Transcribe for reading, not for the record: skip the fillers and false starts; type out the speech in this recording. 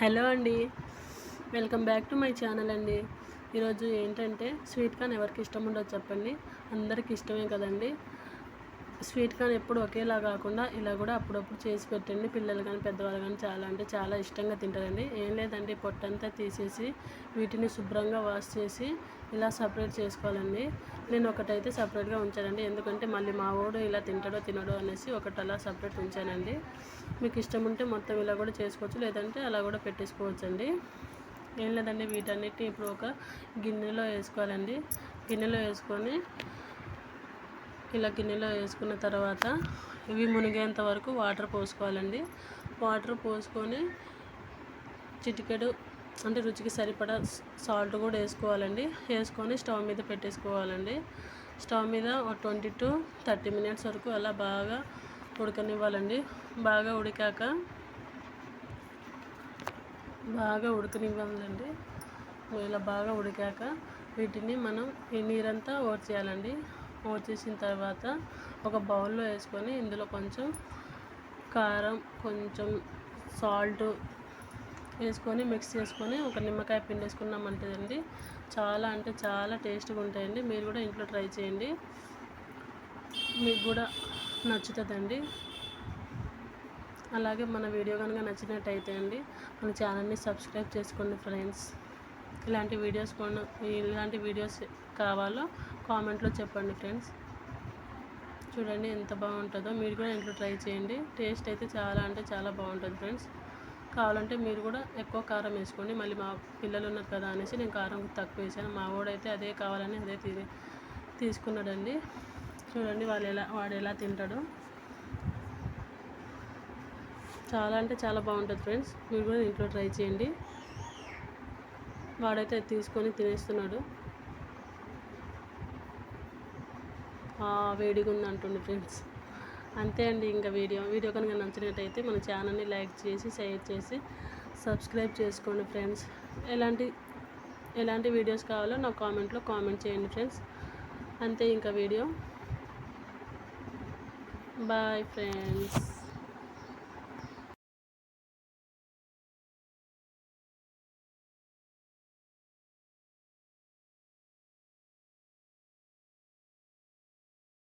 Hello అండి, welcome back to my channel అండి. ఈరోజు ఏంటంటే స్వీట్ కార్న్ ఎవరికి ఇష్టం ఉండదు చెప్పండి, అందరికి ఇష్టమే కదండి. స్వీట్ కార్న్ ఎప్పుడు ఒకేలా కాకుండా ఇలా కూడా అప్పుడప్పుడు చేసి పెట్టండి. పిల్లలు కానీ పెద్దవాళ్ళు కానీ చాలా అంటే చాలా ఇష్టంగా తింటారండి. ఏం లేదండి, పొట్టంతా తీసేసి వీటిని శుభ్రంగా వాష్ చేసి ఇలా సపరేట్ చేసుకోవాలండి. నేను ఒకటైతే సపరేట్గా ఉంచానండి, ఎందుకంటే మళ్ళీ మా వాడు ఇలా తింటాడో తినడో అనేసి ఒకటి అలా సపరేట్ ఉంచానండి. మీకు ఇష్టం ఉంటే మొత్తం ఇలా కూడా చేసుకోవచ్చు, లేదంటే అలా కూడా పెట్టేసుకోవచ్చు అండి. ఏం లేదండి, వీటన్నిటిని ఇప్పుడు ఒక గిన్నెలో వేసుకోవాలండి. గిన్నెలో వేసుకొని ఇలా గిన్నెలో వేసుకున్న తర్వాత ఇవి మునిగేంత వరకు వాటర్ పోసుకోవాలండి. వాటర్ పోసుకొని చిటికెడు అంటే రుచికి సరిపడా సాల్ట్ కూడా వేసుకోవాలండి. వేసుకొని స్టవ్ మీద పెట్టేసుకోవాలండి. స్టవ్ మీద ఒక 20 to 30 minutes వరకు అలా బాగా ఉడకనివ్వాలండి. బాగా ఉడకనివ్వాలండి. ఇలా బాగా ఉడికాక వీటిని మనం ఈ నీరంతా ఓడ్చేయాలండి. ఓడ్చేసిన తర్వాత ఒక బౌల్లో వేసుకొని ఇందులో కొంచెం కారం, కొంచెం సాల్ట్ వేసుకొని మిక్స్ చేసుకొని ఒక నిమ్మకాయ పిండి వేసుకున్నామంటే అండి చాలా అంటే చాలా టేస్ట్గా ఉంటాయండి. మీరు కూడా ఇంట్లో ట్రై చేయండి, మీకు కూడా నచ్చుతుందండి. అలాగే మన వీడియో కనుక నచ్చినట్టయితే అండి మన ఛానల్ని సబ్స్క్రైబ్ చేసుకోండి ఫ్రెండ్స్. ఇలాంటి వీడియోస్ కావాలో కామెంట్లో చెప్పండి ఫ్రెండ్స్. చూడండి ఎంత బాగుంటుందో, మీరు కూడా ఇంట్లో ట్రై చేయండి. టేస్ట్ అయితే చాలా అంటే చాలా బాగుంటుంది ఫ్రెండ్స్. కావాలంటే మీరు కూడా ఎక్కువ కారం వేసుకోండి. మళ్ళీ మా పిల్లలు ఉన్నారు కదా అనేసి నేను కారం తక్కువ వేసాను. మా వాడైతే అదే కావాలని అదే తీసుకున్నాడండి. చూడండి వాడు ఎలా తింటాడో. చాలా అంటే చాలా బాగుంటుంది ఫ్రెండ్స్, మీరు కూడా ఇంట్లో ట్రై చేయండి. వాడైతే తీసుకొని తినేస్తున్నాడు. వేడిగా ఉంది అంటుండే ఫ్రెండ్స్. అంతే అండి, ఇంకా వీడియో కనుక నచ్చినట్టయితే మన ఛానల్ని లైక్ చేసి షేర్ చేసి సబ్స్క్రైబ్ చేసుకోండి ఫ్రెండ్స్. ఎలాంటి వీడియోస్ కావాలో నా కామెంట్లో కామెంట్ చేయండి ఫ్రెండ్స్. అంతే ఇంకా వీడియో. Bye friends.